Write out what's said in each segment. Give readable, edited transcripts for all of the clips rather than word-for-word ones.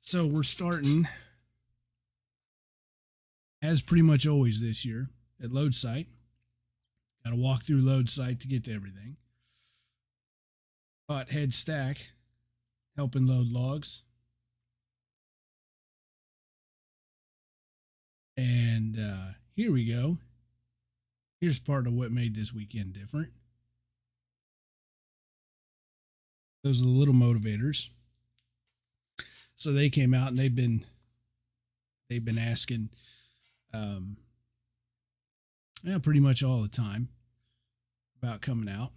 So we're starting, as pretty much always this year, at load site. Got to walk through load site to get to everything. Hot head stack, helping load logs. And here we go. Here's part of what made this weekend different. Those are the little motivators. So they came out and they've been asking, um, yeah, pretty much all the time about coming out,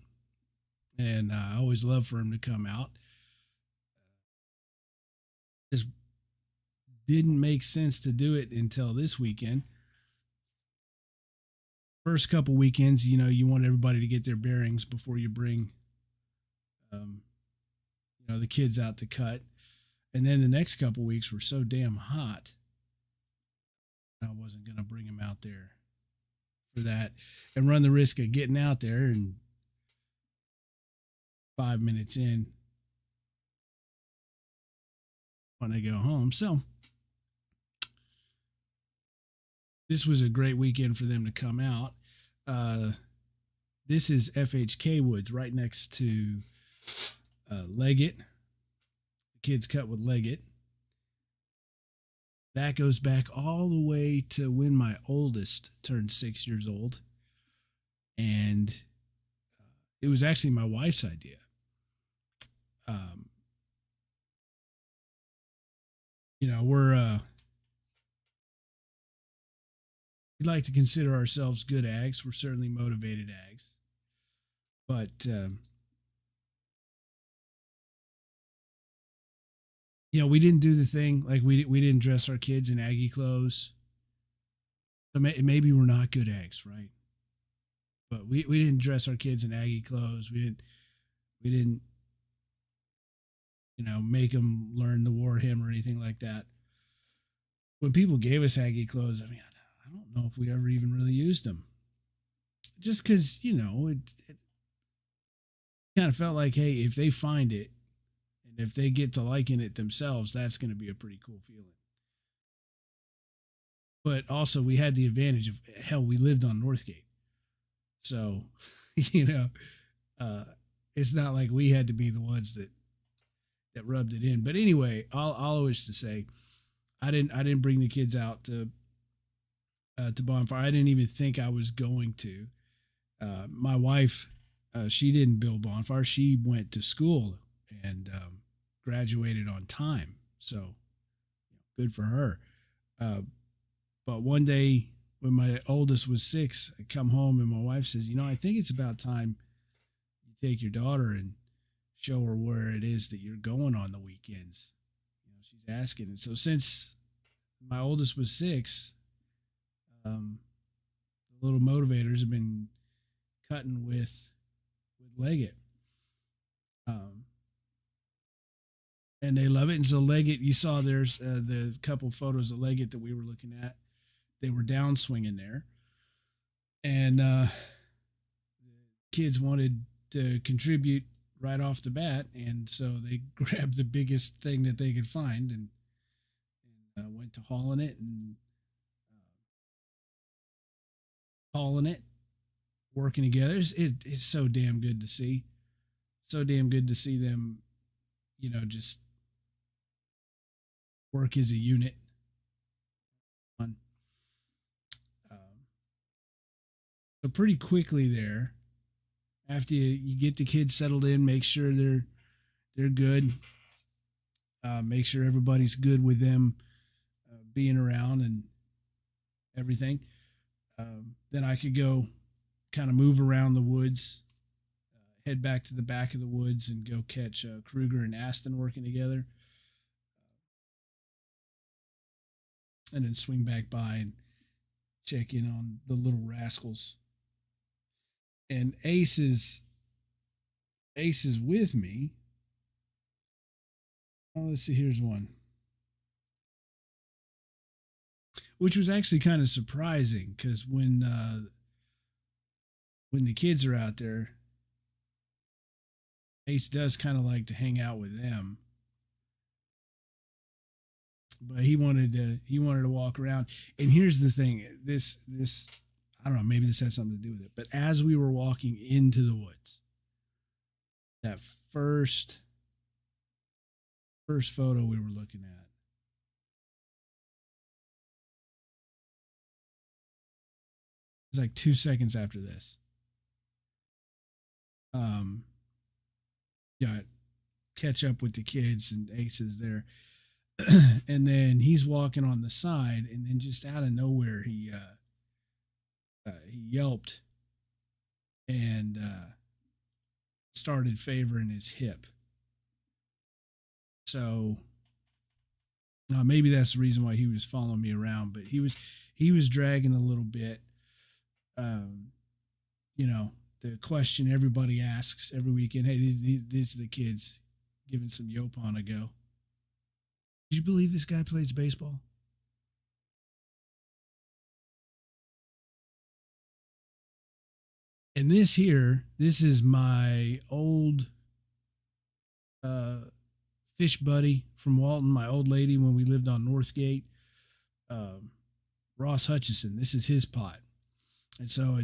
and I always love for them to come out. Just didn't make sense to do it until this weekend. First couple weekends, you want everybody to get their bearings before you bring, um, the kids out to cut. And then the next couple weeks were so damn hot, I wasn't going to bring them out there for that and run the risk of getting out there and 5 minutes in when I go home. So this was a great weekend for them to come out. This is FHK Woods right next to Leggett. The kids cut with Leggett. That goes back all the way to when my oldest turned 6 years old. And it was actually my wife's idea. We'd like to consider ourselves good ags. We're certainly motivated ags. But, we didn't do the thing. Like we didn't dress our kids in Aggie clothes. So maybe we're not good ags, right? But we didn't dress our kids in Aggie clothes. We didn't make them learn the war hymn or anything like that. When people gave us Aggie clothes, I don't know if we ever even really used them. Just because, it kind of felt like, hey, if they find it and if they get to liking it themselves, that's going to be a pretty cool feeling. But also, we had the advantage of, hell, we lived on Northgate. So, it's not like we had to be the ones that rubbed it in. But anyway, all I wish to say, I didn't bring the kids out to Bonfire. I didn't even think I was going to. My wife, she didn't build Bonfire. She went to school and graduated on time. So good for her. But one day when my oldest was 6, I come home and my wife says, I think it's about time you take your daughter and show her where it is that you're going on the weekends. She's asking. And so since my oldest was 6, the little motivators have been cutting with Leggett. And they love it. And so Leggett, you saw there's the couple photos of Leggett that we were looking at. They were down swinging there. And the kids wanted to contribute right off the bat. And so they grabbed the biggest thing that they could find and went to hauling it and hauling it, working together. It's so damn good to see. So damn good to see them, just work as a unit. So pretty quickly there, after you get the kids settled in, make sure they're good. Make sure everybody's good with them being around and everything. Then I could go kind of move around the woods, head back to the back of the woods and go catch Kruger and Aston working together. And then swing back by and check in on the little rascals. And Ace is with me. Oh, let's see, here's one. Which was actually kind of surprising because when the kids are out there, Ace does kind of like to hang out with them. but he wanted to walk around. And here's the thing: this I don't know, maybe this has something to do with it. But as we were walking into the woods, that first photo we were looking at, it's like 2 seconds after this. Um, yeah, catch up with the kids and Ace is there, and then he's walking on the side, and then just out of nowhere he yelped and started favoring his hip. So maybe that's the reason why he was following me around. But he was dragging a little bit. Um, you know, the question everybody asks every weekend: Hey, these are the kids giving some Yopon a go. Did you believe this guy plays baseball? And this is my old uh, fish buddy from Walton, my old lady when we lived on Northgate, um, Ross Hutchison. This is his pot, and so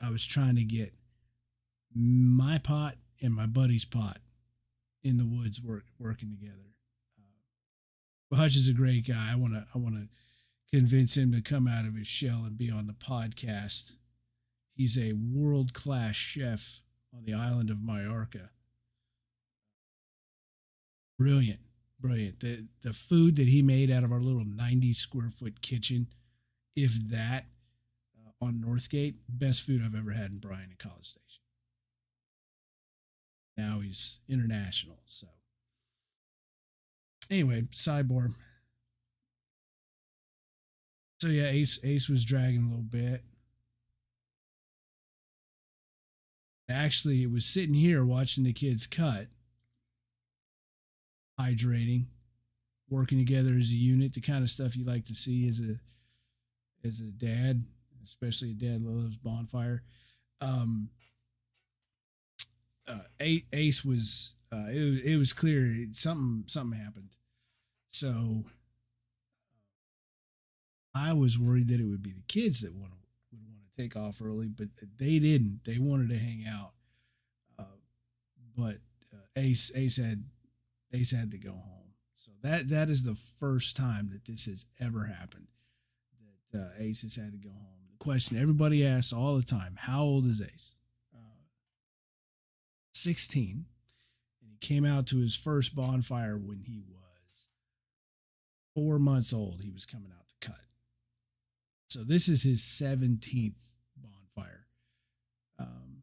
I was trying to get my pot and my buddy's pot in the woods working together. But Hutch is a great guy. I want to convince him to come out of his shell and be on the podcast. He's a world class chef on the island of Mallorca. Brilliant, brilliant. The food that he made out of our little 90 square foot kitchen, if that, on Northgate, best food I've ever had in Bryan and College Station. Now he's international. So anyway, sidebar. So yeah, Ace was dragging a little bit. Actually, it was sitting here watching the kids cut, hydrating, working together as a unit, the kind of stuff you like to see as a dad, especially a dad that loves Bonfire. Um, Ace was it was clear something happened. So I was worried that it would be the kids that would want to take off early, but they didn't. They wanted to hang out. Uh, but Ace had to go home. So that is the first time that this has ever happened. That Ace has had to go home. The question everybody asks all the time: How old is Ace? 16, and he came out to his first bonfire when he was 4 months old. He was coming out to cut. So this is his 17th bonfire. Um,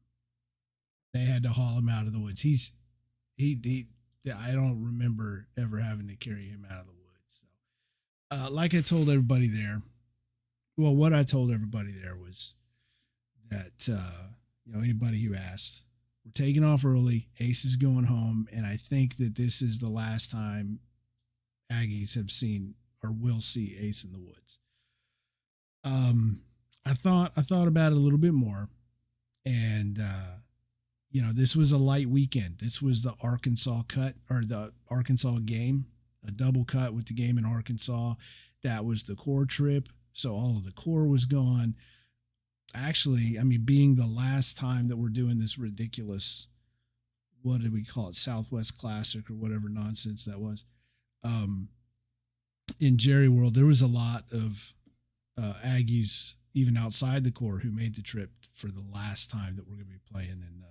they had to haul him out of the woods. He I don't remember ever having to carry him out of the woods. So, like I told everybody there, well, what I told everybody there was that anybody who asked, we're taking off early. Ace is going home, and I think that this is the last time Aggies have seen or will see Ace in the woods. I thought about it a little bit more, and this was a light weekend. This was the Arkansas cut or the Arkansas game, a double cut with the game in Arkansas. That was the core trip, so all of the core was gone. Actually, I mean, being the last time that we're doing this ridiculous, what did we call it, Southwest Classic or whatever nonsense that was, in Jerry World, there was a lot of Aggies, even outside the core, who made the trip for the last time that we're going to be playing in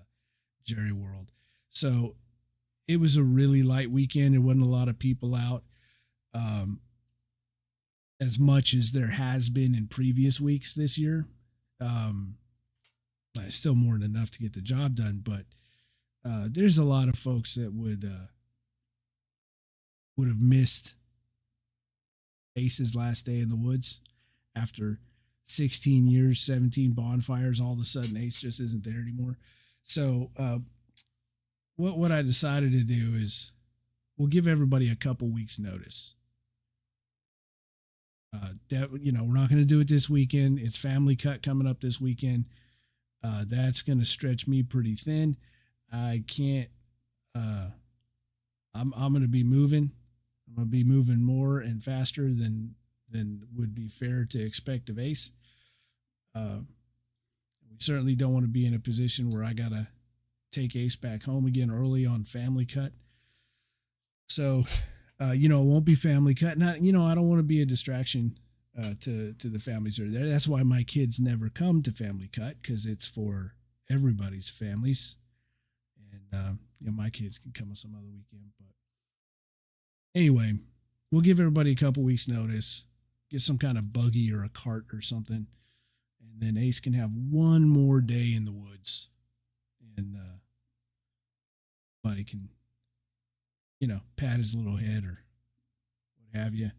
Jerry World. So it was a really light weekend. There wasn't a lot of people out, as much as there has been in previous weeks this year. Still more than enough to get the job done, but there's a lot of folks that would have missed Ace's last day in the woods after 16 years, 17 bonfires. All of a sudden, Ace just isn't there anymore. So, what I decided to do is we'll give everybody a couple weeks notice. We're not going to do it this weekend. It's family cut coming up this weekend. That's going to stretch me pretty thin. I can't. I'm going to be moving. I'm gonna be moving more and faster than would be fair to expect of Ace. Uh, we certainly don't want to be in a position where I gotta take Ace back home again early on family cut. So, it won't be family cut. Not, I don't want to be a distraction to the families that are there. That's why my kids never come to family cut, because it's for everybody's families. And my kids can come on some other weekend. But anyway, we'll give everybody a couple weeks notice. Get some kind of buggy or a cart or something, and then Ace can have one more day in the woods, and buddy can, pat his little head or what have you.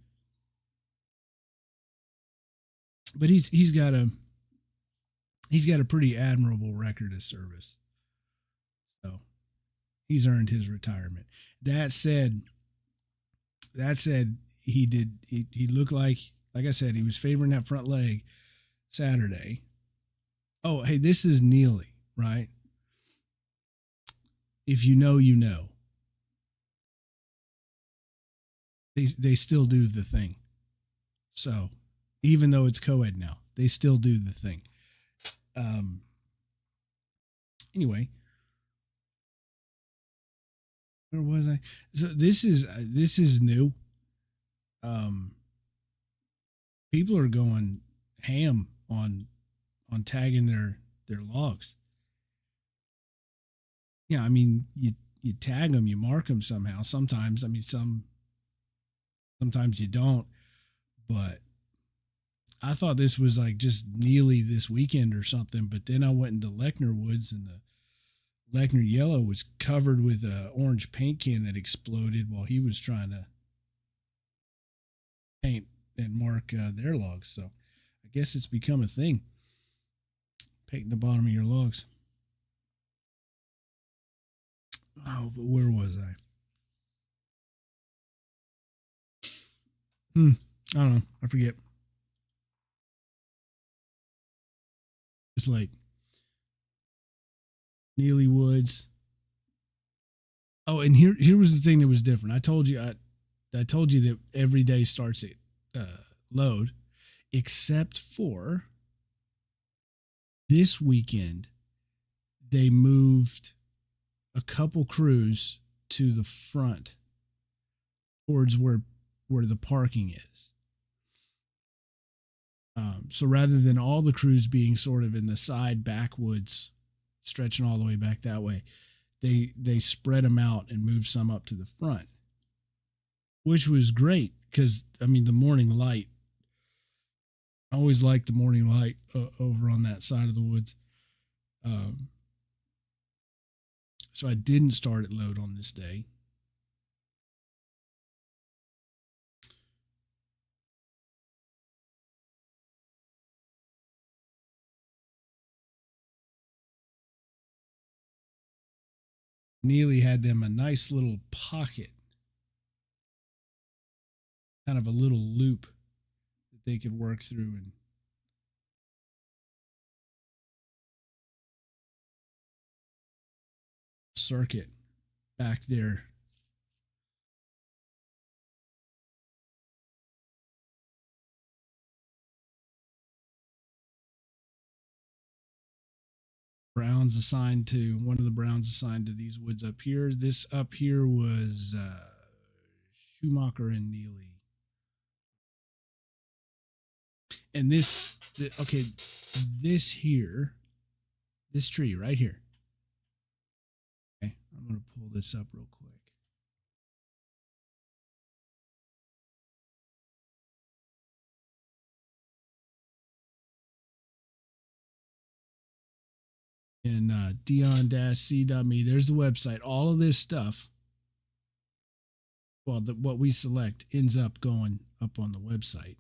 But he's got a pretty admirable record of service, so he's earned his retirement. That said, he looked like I said, he was favoring that front leg Saturday. Oh, hey, this is Neely, right? If you know, you know. They still do the thing. So even though it's co-ed now, they still do the thing. Anyway, where was I? So this is new. People are going ham on tagging their logs. Yeah, I mean, you tag them, you mark them somehow. Sometimes, I mean, sometimes you don't. But I thought this was like just Neely this weekend or something. But then I went into Lechner Woods, and the Lechner Yellow was covered with a orange paint can that exploded while he was trying to paint and mark their logs. So I guess it's become a thing, painting the bottom of your logs. Oh, but where was I? I don't know. I forget. It's like Neely Woods. Oh, and here was the thing that was different. I told you that every day starts at load, except for this weekend. They moved a couple crews to the front towards where the parking is. So rather than all the crews being sort of in the side backwoods, stretching all the way back that way, they spread them out and moved some up to the front, which was great because, I mean, the morning light. I always liked the morning light over on that side of the woods. So I didn't start at load on this day. Neely had them a nice little pocket, kind of a little loop that they could work through and circuit back there. Browns assigned to one of the Browns assigned to these woods up here. This up here was Schumacher and Neely. And this here, this tree right here. Okay, I'm going to pull this up real quick. And dion-c.me, there's the website. All of this stuff, well, what we select ends up going up on the website.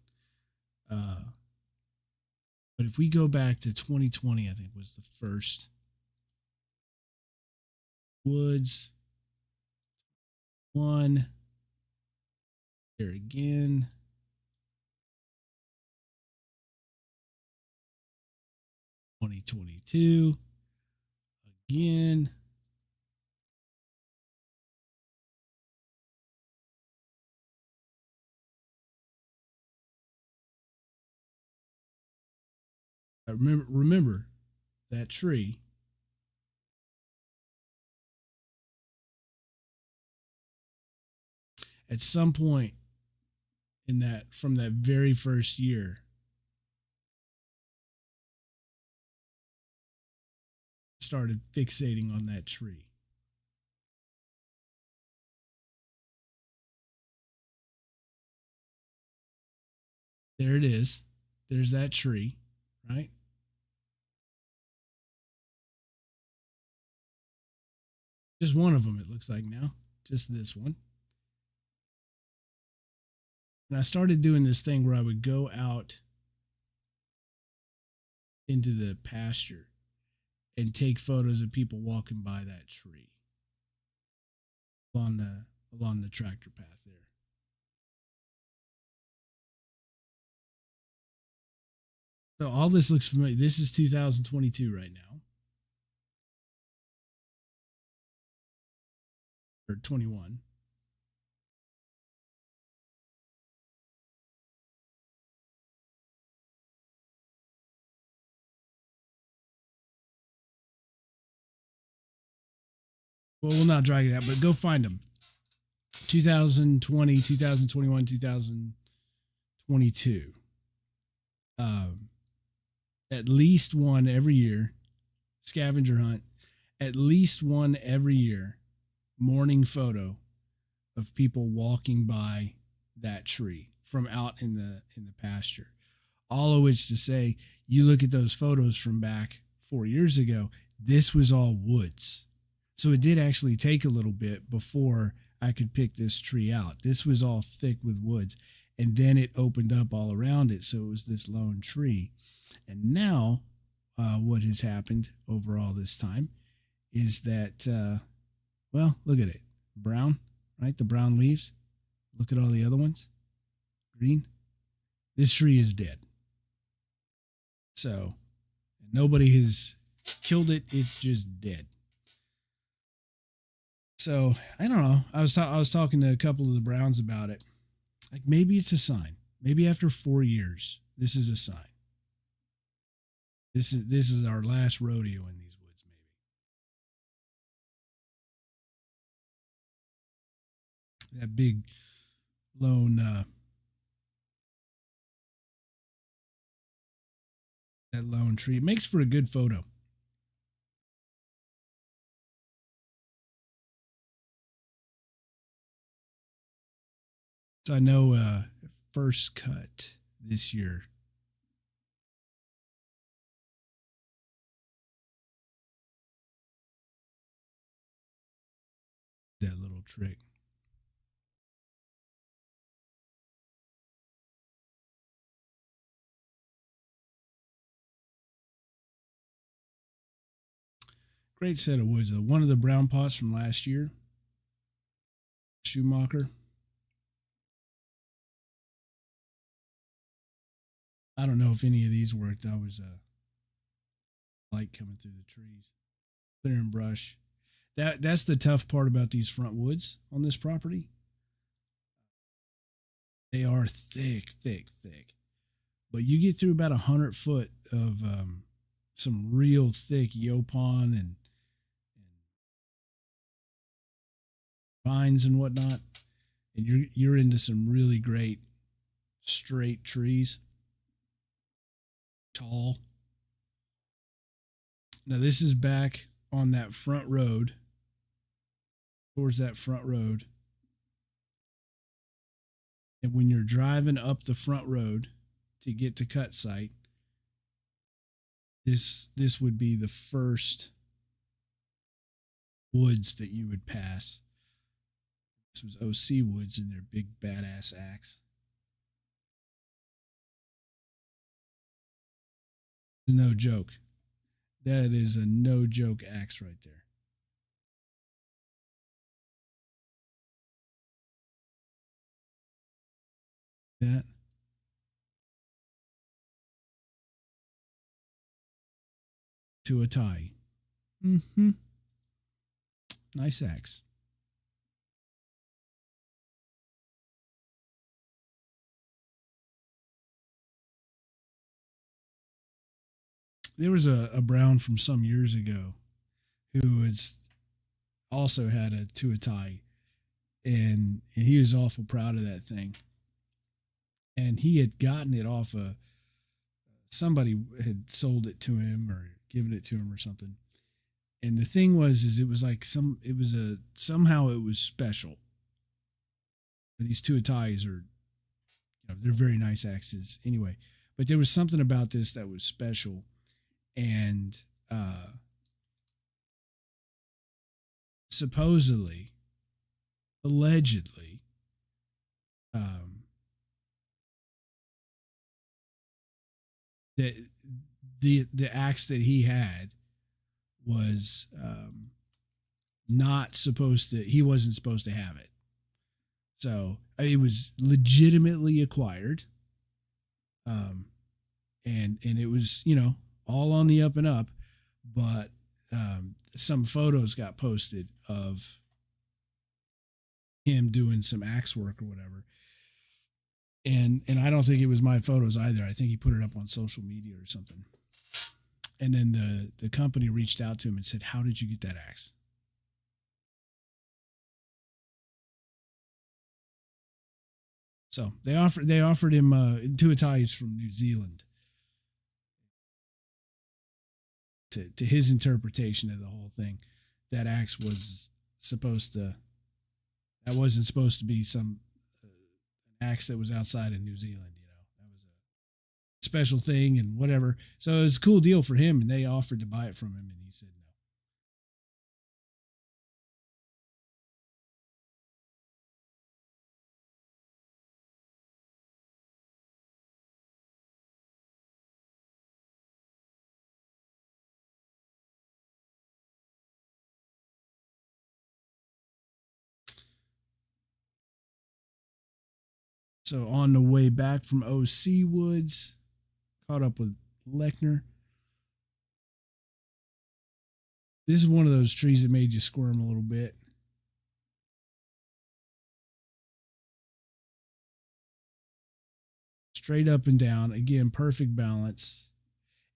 But if we go back to 2020, I think was the first woods one. There again. $2022 again. Remember that tree. At some point in that, from that very first year, started fixating on that tree. There it is. There's that tree, right? Just one of them, it looks like now. Just this one. And I started doing this thing where I would go out into the pasture and take photos of people walking by that tree along the tractor path there. So all this looks familiar. This is 2022 right now, or 21. Well, we'll not drag it out, but go find them. 2020, 2021, 2022. At least one every year. Scavenger hunt. At least one every year. Morning photo of people walking by that tree from out in the pasture. All of which to say, you look at those photos from back 4 years ago, this was all woods. So it did actually take a little bit before I could pick this tree out. This was all thick with woods. And then it opened up all around it. So it was this lone tree. And now what has happened over all this time is that, well, look at it. Brown, right? The brown leaves. Look at all the other ones. Green. This tree is dead. So nobody has killed it. It's just dead. So I don't know. I was talking to a couple of the Browns about it. Like maybe it's a sign. Maybe after 4 years, this is a sign. This is our last rodeo in these woods. Maybe that big lone that lone tree. It makes for a good photo. So I know first cut this year. That little trick. Great set of woods. One of the brown pots from last year. Schumacher. I don't know if any of these worked. I was light coming through the trees, clearing brush. That's the tough part about these front woods on this property. They are thick, thick, thick. But you get through about 100 foot of some real thick yopon and vines and whatnot, and you're into some really great straight trees, tall. Now this is back on that front road, towards that front road, and when you're driving up the front road to get to cut site, this would be the first woods that you would pass. This was OC Woods and their big badass axe. No joke. That is a no joke axe right there. That. To a tie. Mm-hmm. Nice axe. there was a Brown from some years ago who was also had a Tuatai, and he was awful proud of that thing. And he had gotten it off a somebody had sold it to him or given it to him or something. And the thing was, is it was like somehow it was special. These Tuatais are, they're very nice axes anyway. But there was something about this that was special, and supposedly, allegedly, that the axe that he had was not supposed to. He wasn't supposed to have it. So it was legitimately acquired, and it was all on the up and up, but some photos got posted of him doing some axe work or whatever. And I don't think it was my photos either. I think he put it up on social media or something. And then the company reached out to him and said, "How did you get that axe?" So they offered him Tuatai's from New Zealand. To his interpretation of the whole thing, that axe was that wasn't supposed to be some axe that was outside of New Zealand. That was a special thing and whatever. So it was a cool deal for him, and they offered to buy it from him, and he said no. So on the way back from OC Woods, caught up with Lechner. This is one of those trees that made you squirm a little bit. Straight up and down. Again, perfect balance.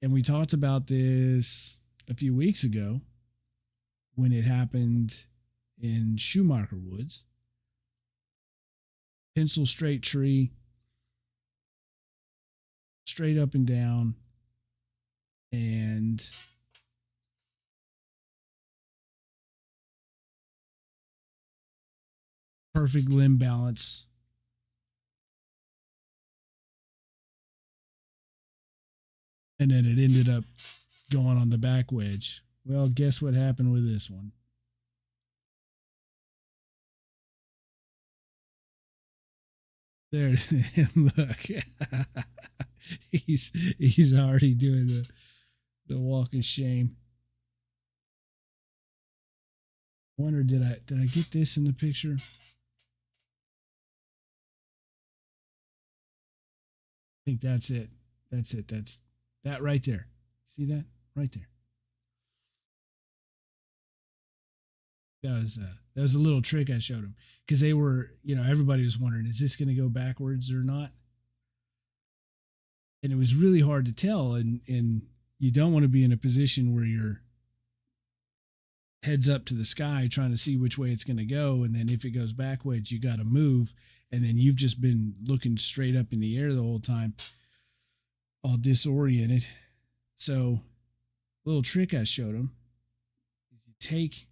And we talked about this a few weeks ago when it happened in Schumacher Woods. Pencil straight tree. Straight up and down. And perfect limb balance. And then it ended up going on the back wedge. Well, guess what happened with this one? There, look, he's already doing the walk of shame. Wonder did I get this in the picture? I think that's it. That's it. That's that right there. See that right there. That was a little trick I showed him because they were, everybody was wondering, is this going to go backwards or not? And it was really hard to tell, and you don't want to be in a position where you're heads up to the sky trying to see which way it's going to go, and then if it goes backwards, you got to move, and then you've just been looking straight up in the air the whole time, all disoriented. So, a little trick I showed him is you take.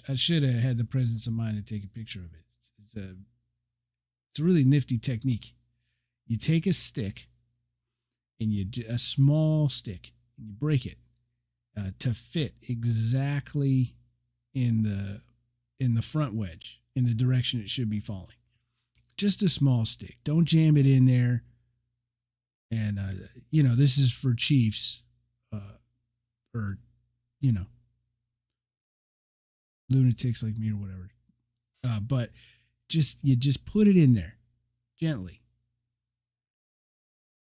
I should have had the presence of mind to take a picture of it. It's a really nifty technique. You take a stick, and a small stick, and you break it to fit exactly in the front wedge in the direction it should be falling. Just a small stick. Don't jam it in there. And this is for chiefs, or lunatics like me or whatever. But you just put it in there gently.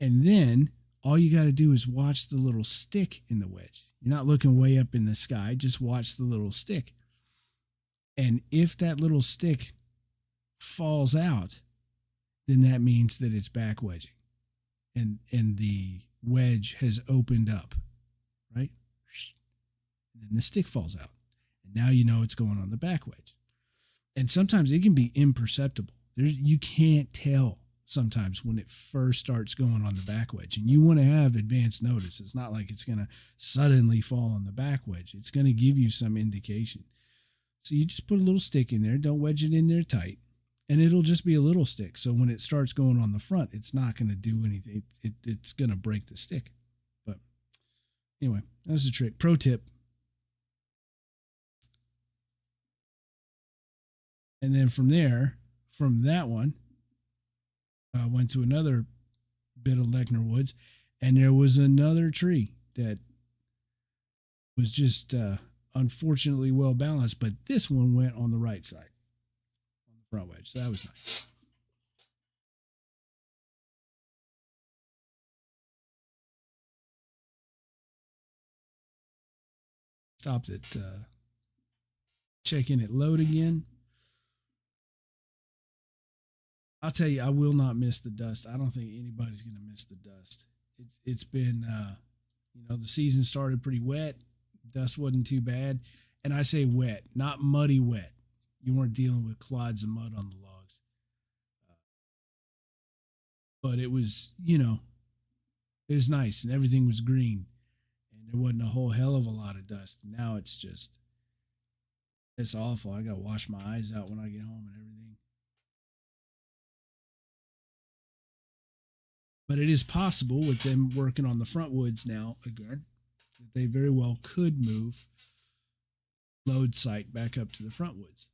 And then all you got to do is watch the little stick in the wedge. You're not looking way up in the sky. Just watch the little stick. And if that little stick falls out, then that means that it's back wedging. And the wedge has opened up, right? And then the stick falls out. And now you know it's going on the back wedge. And sometimes it can be imperceptible. You can't tell sometimes when it first starts going on the back wedge. And you want to have advanced notice. It's not like it's going to suddenly fall on the back wedge. It's going to give you some indication. So you just put a little stick in there. Don't wedge it in there tight. And it'll just be a little stick. So when it starts going on the front, it's not going to do anything. It's going to break the stick. But anyway, that's a trick. Pro tip. And then from there, from that one, I went to another bit of Lechner Woods, and there was another tree that was just unfortunately well balanced, but this one went on the right side, on the front wedge. So that was nice. Stopped at check in at load again. I'll tell you, I will not miss the dust. I don't think anybody's going to miss the dust. It's been, the season started pretty wet. Dust wasn't too bad. And I say wet, not muddy wet. You weren't dealing with clods of mud on the logs. But it was, it was nice and everything was green. And there wasn't a whole hell of a lot of dust. Now it's awful. I got to wash my eyes out when I get home and everything. But it is possible with them working on the front woods now again that they very well could move load site back up to the front woods.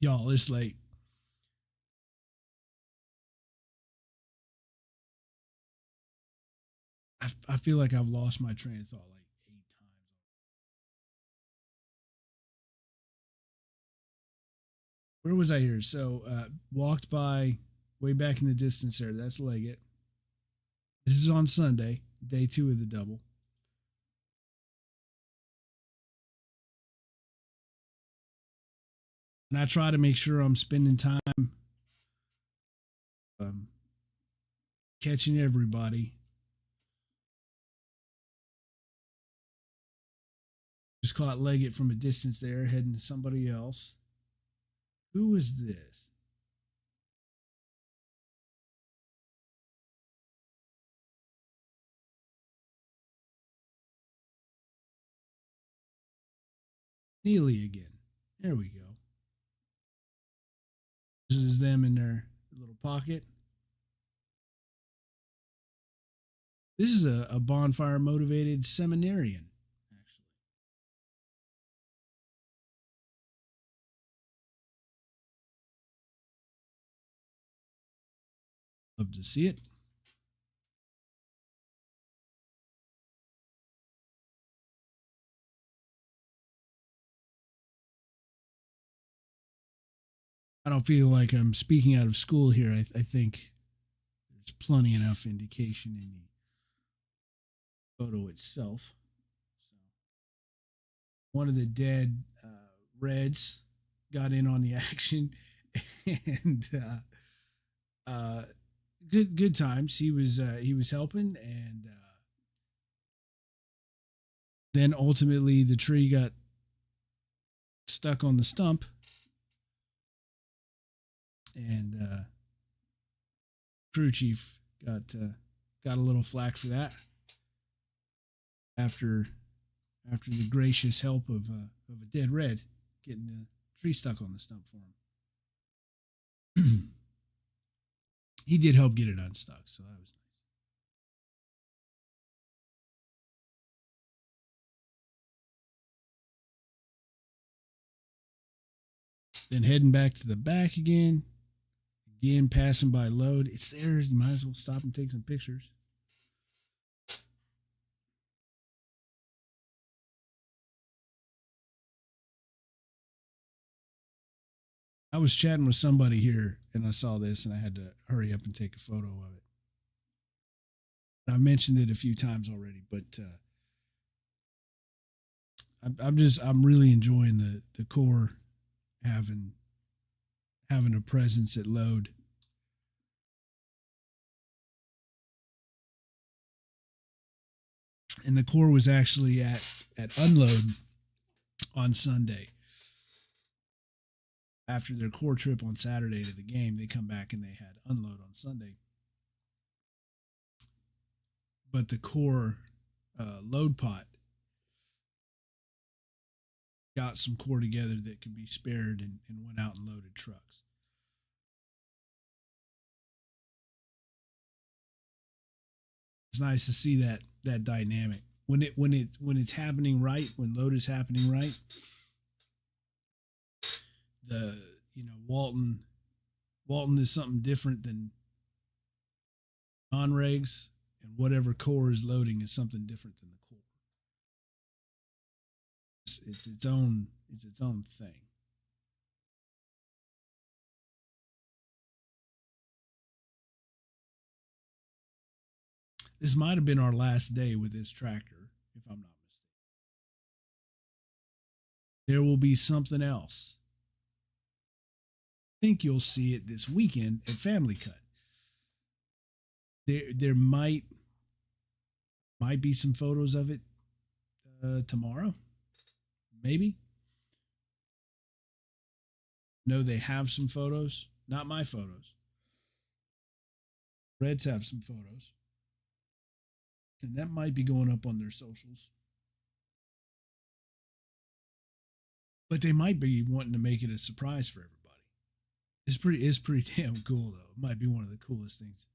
Y'all, it's late. I feel like I've lost my train of thought like 8 times. Where was I here? So walked by way back in the distance there. That's Leggett. This is on Sunday, day 2 of the double. And I try to make sure I'm spending time catching everybody. Just caught Leggett from a distance there, heading to somebody else. Who is this? Neely again. There we go. This is them in their little pocket. This is a bonfire motivated seminarian, actually. Love to see it. I don't feel like I'm speaking out of school here. I think there's plenty enough indication in the photo itself. So, one of the dead Reds got in on the action, and good times. He was helping, and then ultimately the tree got stuck on the stump. And crew chief got a little flack for that after the gracious help of a dead Red getting the tree stuck on the stump for him. He did help get it unstuck, so that was nice. Then heading back to the back again. Again, passing by load. It's there. You might as well stop and take some pictures. I was chatting with somebody here and I saw this and I had to hurry up and take a photo of it. I mentioned it a few times already, but I'm really enjoying the core having having a presence at load. And the core was actually at unload on Sunday. After their core trip on Saturday to the game, they come back and they had unload on Sunday. But the core load pot got some core together that could be spared and went out and loaded trucks. It's nice to see that dynamic when it's happening right, when load is happening right. The Walton is something different than non-regs, and whatever core is loading is something different than the core. It's its own thing. This might have been our last day with this tractor, if I'm not mistaken. There will be something else. I think you'll see it this weekend at Family Cut. There might be some photos of it tomorrow, maybe. No, they have some photos, not my photos. Reds have some photos, and that might be going up on their socials. But they might be wanting to make it a surprise for everybody. It's pretty damn cool though. It might be one of the coolest things,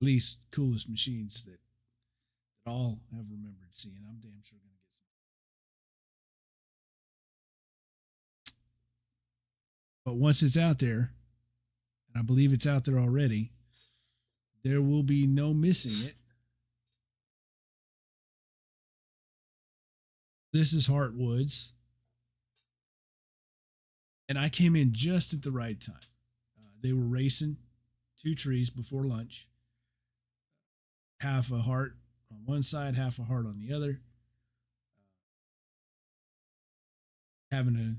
at least coolest machines that all have remembered seeing. I'm damn sure going to get some. But once it's out there, and I believe it's out there already, there will be no missing it. This is Heartwoods. And I came in just at the right time. They were racing two trees before lunch. Half a heart on one side, half a heart on the other. Having a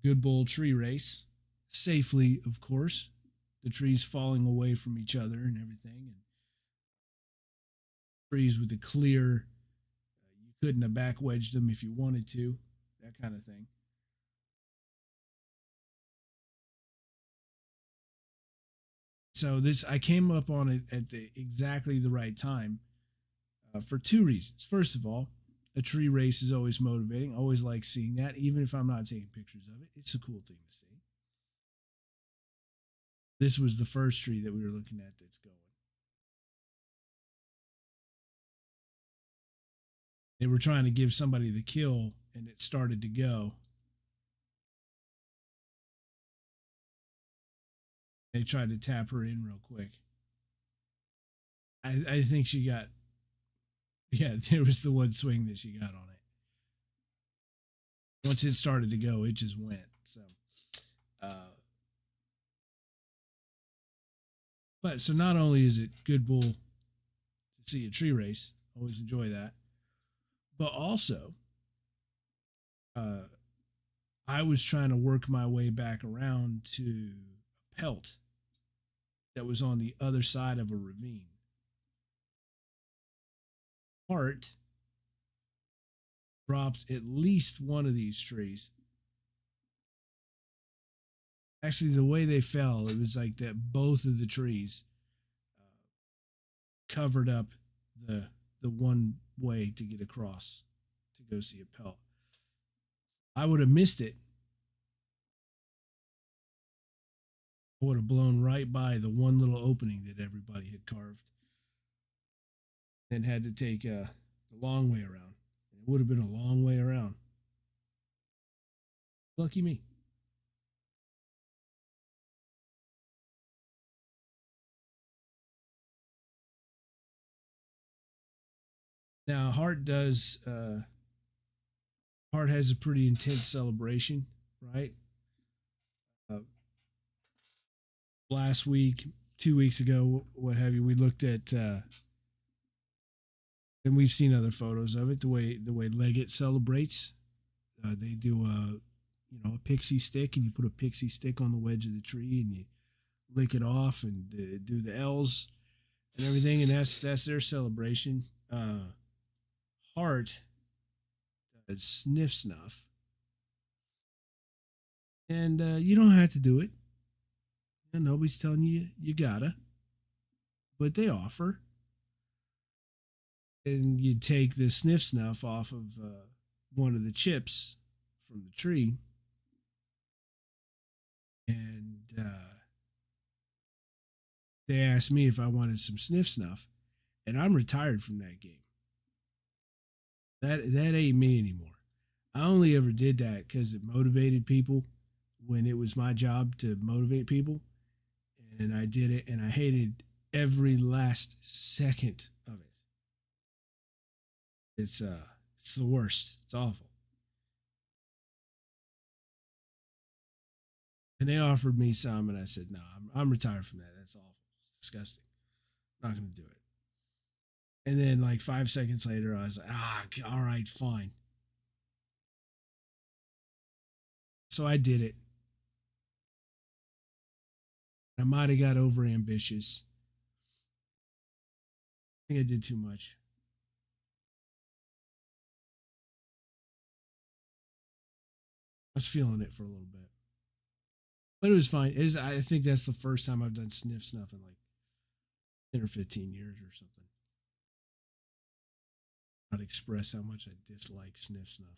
good bull tree race. Safely, of course. The trees falling away from each other and everything. And trees with a clear, you couldn't have back wedged them if you wanted to. That kind of thing. So I came up on it at exactly the right time for two reasons. First of all, a tree race is always motivating. I always like seeing that, even if I'm not taking pictures of it. It's a cool thing to see. This was the first tree that we were looking at that's going. They were trying to give somebody the kill, and it started to go. They tried to tap her in real quick. I think she got, yeah, there was the one swing that she got on it. Once it started to go, it just went. So, but so not only is it good bull to see a tree race, always enjoy that, but also, I was trying to work my way back around to a pelt that was on the other side of a ravine. Hart dropped at least one of these trees. Actually, the way they fell, it was like that both of the trees covered up the one way to get across to go see a pelt. I would have missed it. I would have blown right by the one little opening that everybody had carved and had to take the long way around. It would have been a long way around. Lucky me. Now, Hart has a pretty intense celebration, right? Uh, Last week, 2 weeks ago, what have you, we looked at And we've seen other photos of it. The way Leggett celebrates, they do a pixie stick, and you put a pixie stick on the wedge of the tree, and you lick it off, and do the L's and everything, and that's their celebration. Hart does sniff snuff, and you don't have to do it. And nobody's telling you you gotta, but they offer, and you take the sniff snuff off of one of the chips from the tree, and they asked me if I wanted some sniff snuff, and I'm retired from that game. That ain't me anymore. I only ever did that because it motivated people when it was my job to motivate people, and I did it, and I hated every last second of it. It's the worst. It's awful. And they offered me some, and I said, "No, I'm retired from that. That's awful. It's disgusting. I'm not going to do it." And then, like 5 seconds later, I was like, all right, fine. So I did it. I might have got over ambitious. I think I did too much. I was feeling it for a little bit, but it was fine. I think that's the first time I've done sniff snuff in like 10 or 15 years or something. Not express how much I dislike sniff snuff.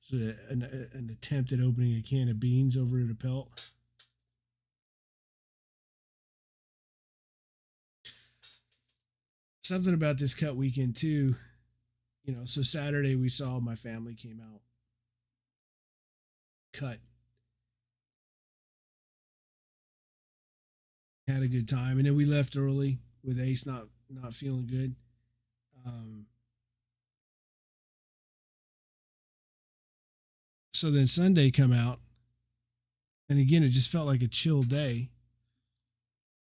So an attempt at opening a can of beans over at a pelt. Something about this cut weekend too. So Saturday we saw my family came out, cut, had a good time, and then we left early with Ace not feeling good. Um, so then Sunday come out, and again it just felt like a chill day.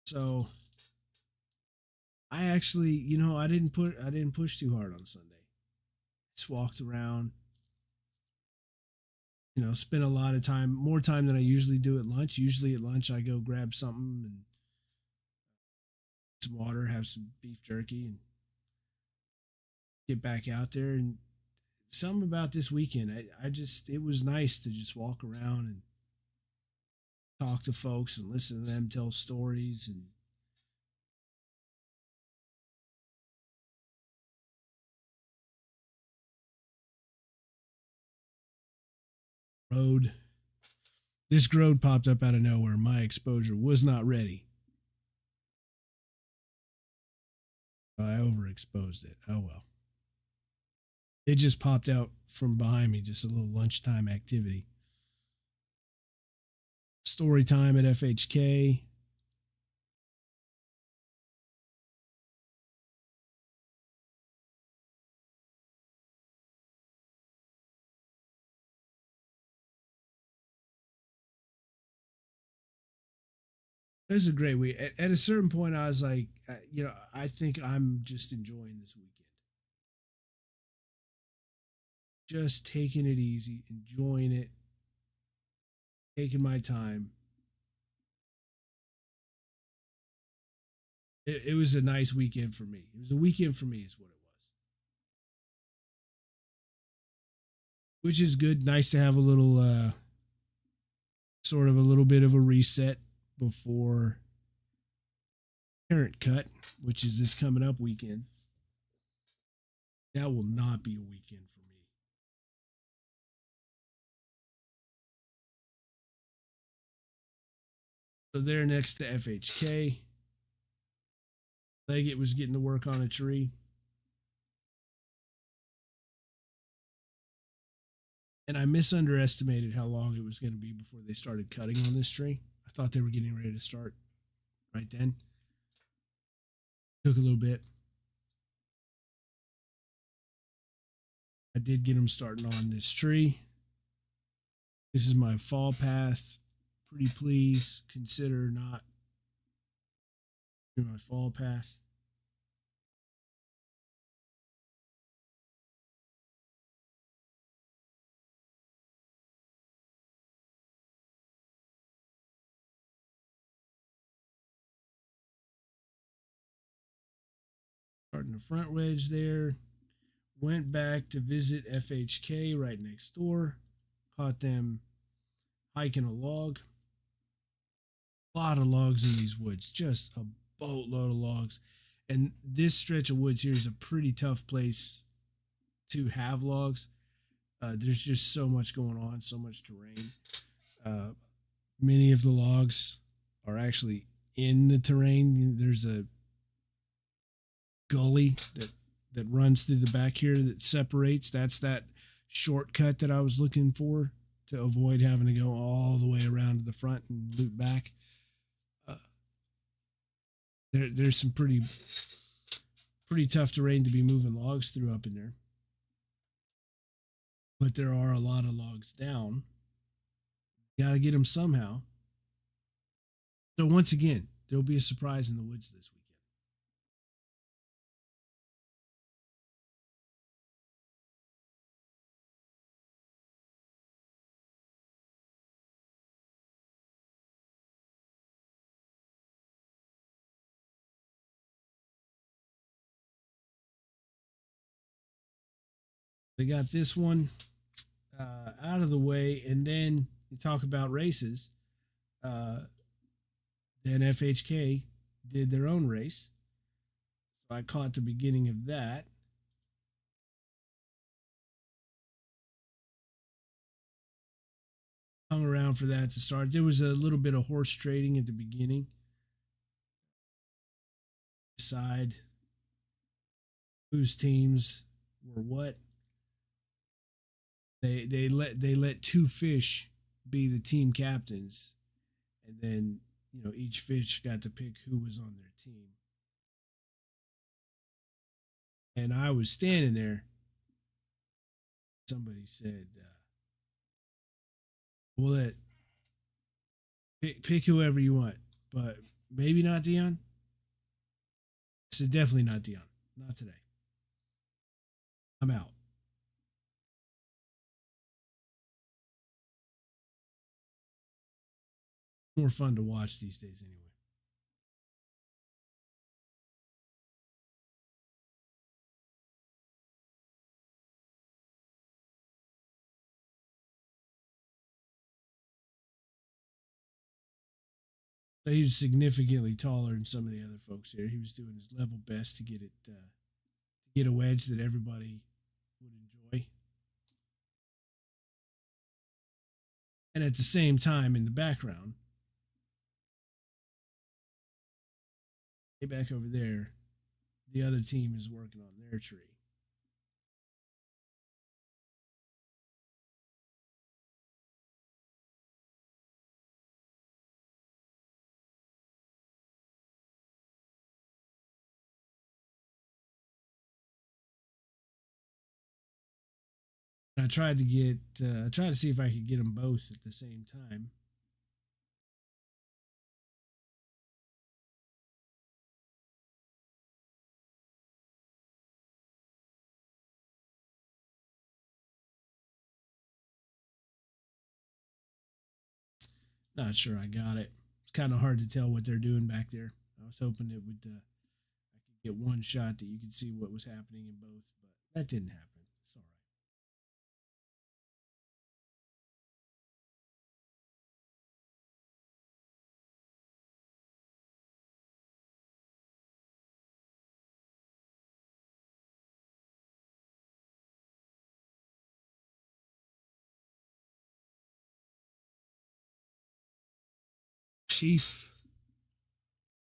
So I actually, I didn't push too hard on Sunday. Just walked around, spent a lot of time, more time than I usually do at lunch. Usually at lunch I go grab something and some water, have some beef jerky, and get back out there. And something about this weekend, it was nice to just walk around and talk to folks and listen to them tell stories and road. This road popped up out of nowhere. My exposure was not ready. I overexposed it. Oh well. It just popped out from behind me, just a little lunchtime activity. Story time at FHK. It was a great week. At a certain point, I was like, I think I'm just enjoying this weekend. Just taking it easy, enjoying it, taking my time. It was a nice weekend for me. It was a weekend for me, is what it was. Which is good. Nice to have a little, sort of a little bit of a reset before parent cut, which is this coming up weekend. That will not be a weekend for me. So they're next to FHK. Leggett was getting to work on a tree. And I misunderestimated how long it was going to be before they started cutting on this tree. I thought they were getting ready to start right then. Took a little bit. I did get them starting on this tree. This is my fall path pretty please consider not doing my fall path. Starting the front wedge there. Went back to visit FHK right next door. Caught them hiking a log. A lot of logs in these woods, just a boatload of logs. And this stretch of woods here is a pretty tough place to have logs. There's just so much going on, so much terrain. Many of the logs are actually in the terrain. There's a gully that runs through the back here that separates. That's that shortcut that I was looking for to avoid having to go all the way around to the front and loop back. There's some pretty tough terrain to be moving logs through up in there. But there are a lot of logs down. Got to get them somehow. So once again, there'll be a surprise in the woods this weekend. They got this one out of the way, and then you talk about races. Then FHK did their own race, so I caught the beginning of that. Hung around for that to start. There was a little bit of horse trading at the beginning. Decide whose teams were what. They let two fish be the team captains, and then each fish got to pick who was on their team. And I was standing there. Somebody said, "Well, pick whoever you want, but maybe not Dion." I said, "Definitely not Dion. Not today. I'm out." More fun to watch these days anyway. So he was significantly taller than some of the other folks here. He was doing his level best to get a wedge that everybody would enjoy. And at the same time, in the background, way back over there, the other team is working on their tree. And I tried to see if I could get them both at the same time. Not sure I got it. It's kind of hard to tell what they're doing back there. I was hoping it would I could get one shot that you could see what was happening in both, but that didn't happen. It's all right. Chief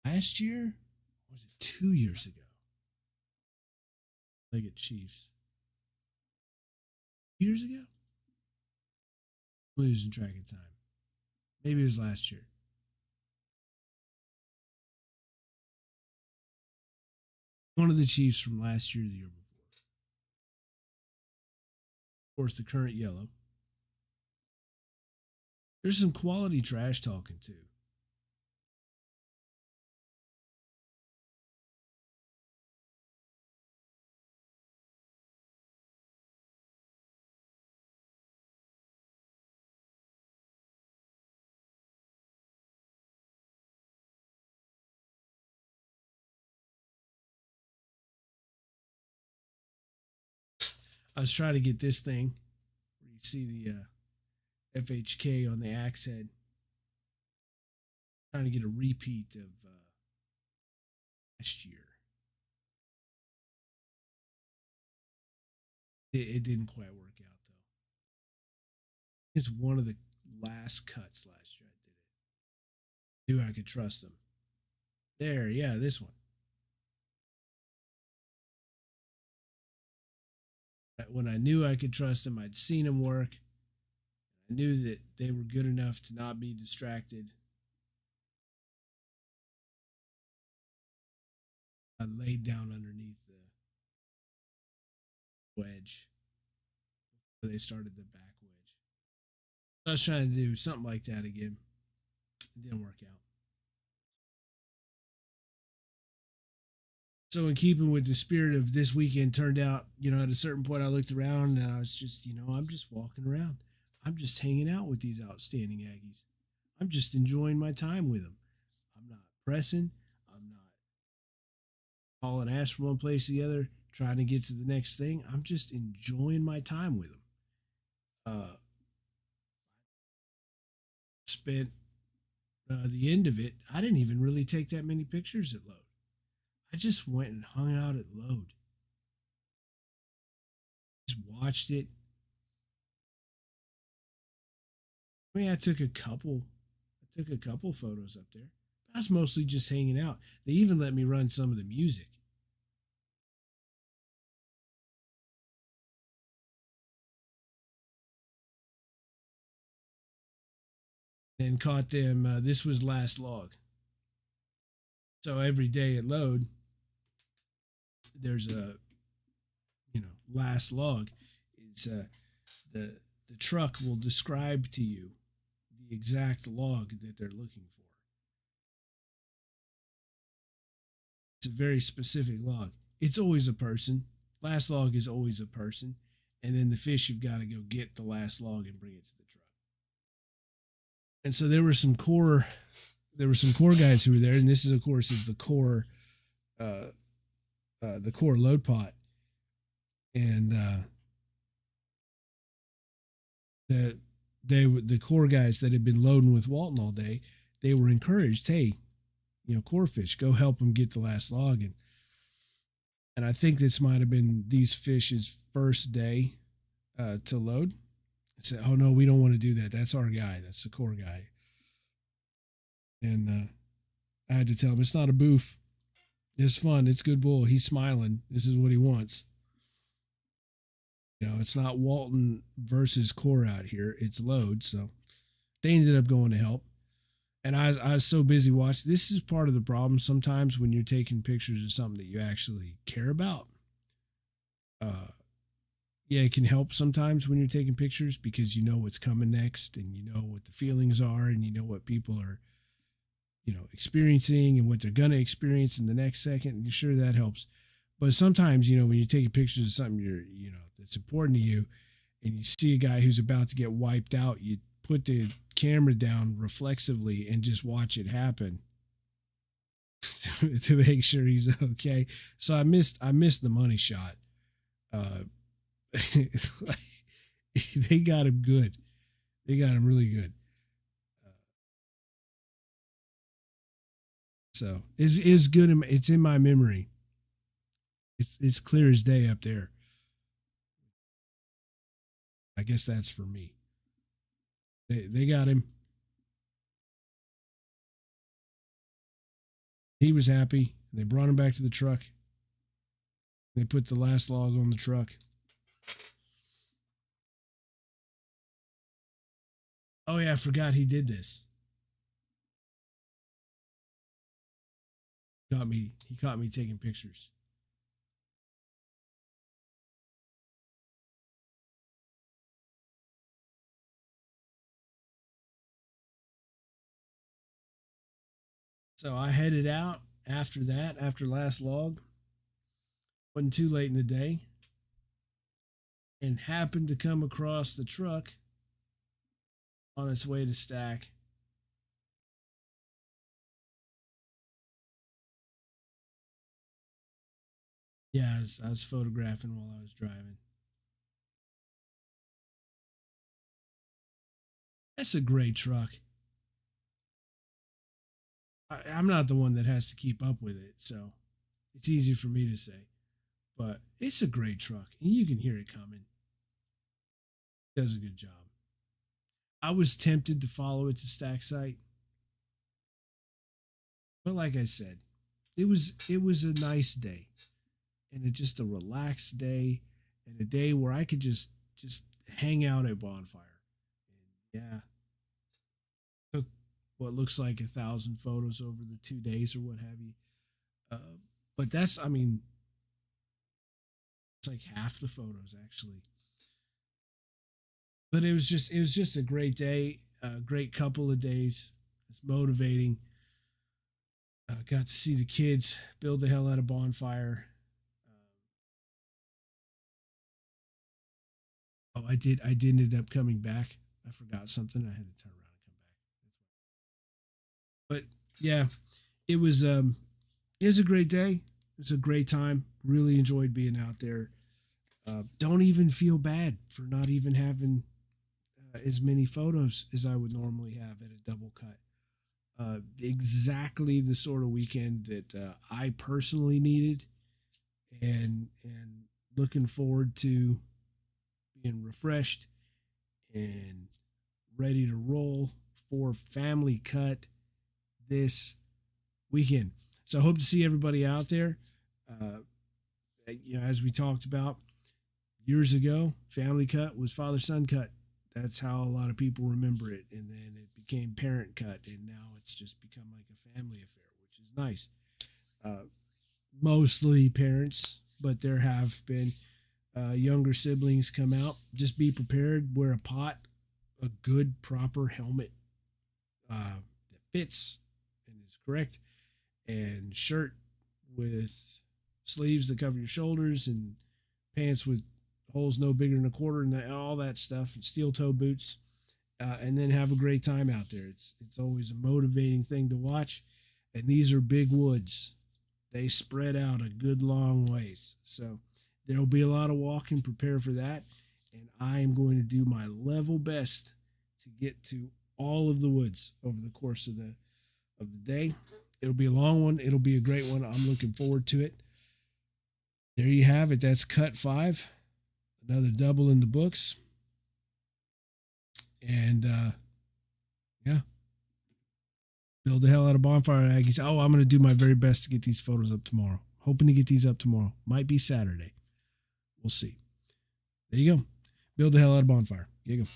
last year? Or was it 2 years ago? Like at Chiefs. 2 years ago? I'm losing track of time. Maybe it was last year. One of the Chiefs from last year or the year before. Of course, the current yellow. There's some quality trash talking too. I was trying to get this thing where you see the FHK on the axe head. Trying to get a repeat of last year. It didn't quite work out though. It's one of the last cuts last year I did it. Knew I could trust them. There, yeah, this one. When I knew I could trust them, I'd seen them work. I knew that they were good enough to not be distracted. I laid down underneath the wedge before they started the back wedge. I was trying to do something like that again. It didn't work out. So, in keeping with the spirit of this weekend, turned out, at a certain point, I looked around and I was just, I'm just walking around. I'm just hanging out with these outstanding Aggies. I'm just enjoying my time with them. I'm not pressing. I'm not hauling ass from one place to the other, trying to get to the next thing. I'm just enjoying my time with them. Spent the end of it. I didn't even really take that many pictures at Load. I just went and hung out at Load. Just watched it. I mean, I took a couple. I took a couple photos up there. I was mostly just hanging out. They even let me run some of the music. And caught them. This was last log. So every day at Load, there's a last log. It's the the truck will describe to you the exact log that they're looking for. It's a very specific log. It's always a person. Last log is always a person, and then the fish you've got to go get the last log and bring it to the truck. And so there were some core guys who were there, and this is of course is uh, the core load pot, and the core guys that had been loading with Walton all day, they were encouraged, hey, core fish, go help them get the last log, and I think this might have been these fish's first day to load. I said, oh no, we don't want to do that. That's our guy. That's the core guy. And I had to tell him it's not a boof. It's fun. It's good bull. He's smiling. This is what he wants. It's not Walton versus core out here. It's Load. So they ended up going to help. And I was so busy watching. This is part of the problem sometimes when you're taking pictures of something that you actually care about. Yeah, it can help sometimes when you're taking pictures because you know what's coming next and you know what the feelings are and you know what people are, experiencing and what they're going to experience in the next second. Sure, that helps. But sometimes, when you're taking pictures of something that's important to you and you see a guy who's about to get wiped out, you put the camera down reflexively and just watch it happen to make sure he's okay. So I missed the money shot. They got him good. They got him really good. So it's good. It's in my memory. It's clear as day up there. I guess that's for me. They got him. He was happy. They brought him back to the truck. They put the last log on the truck. Oh yeah, I forgot he did this. He caught me taking pictures. So I headed out after that, after last log. Wasn't too late in the day, and happened to come across the truck on its way to stack. Yeah, I was photographing while I was driving. That's a great truck. I'm not the one that has to keep up with it, so it's easy for me to say. But it's a great truck, and you can hear it coming. Does a good job. I was tempted to follow it to stack site, but like I said, it was a nice day, and it just a relaxed day, and a day where I could just hang out at Bonfire. And yeah, took what looks like 1,000 photos over the 2 days or what have you. Uh, but that's, I mean, it's like half the photos actually. But it was just a great day, a great couple of days. It's motivating. Got to see the kids build the hell out of Bonfire. Oh, I did end up coming back. I forgot something. I had to turn around and come back. But yeah, it was it was a great day. It was a great time. Really enjoyed being out there. Don't even feel bad for not even having as many photos as I would normally have at a double cut. Exactly the sort of weekend that I personally needed, and looking forward to being refreshed and ready to roll for family cut this weekend. So I hope to see everybody out there. Uh, as we talked about years ago, family cut was father son cut. That's how a lot of people remember it, and then it became parent cut, and now it's just become like a family affair, which is nice. Uh, Mostly parents, but there have been younger siblings come out. Just be prepared. Wear a pot, a good proper helmet that fits and is correct, and shirt with sleeves that cover your shoulders, and pants with holes no bigger than a quarter, and all that stuff, and steel toe boots, and then have a great time out there. It's always a motivating thing to watch, and these are big woods. They spread out a good long ways, so there'll be a lot of walking. Prepare for that, and I am going to do my level best to get to all of the woods over the course of the day. It'll be a long one. It'll be a great one. I'm looking forward to it. There you have it. That's cut 5. Another double in the books. And yeah, build the hell out of Bonfire Aggies. Oh, I'm going to do my very best to get these photos up tomorrow. Hoping to get these up tomorrow. Might be Saturday. We'll see. There you go. Build the hell out of Bonfire. Here you go.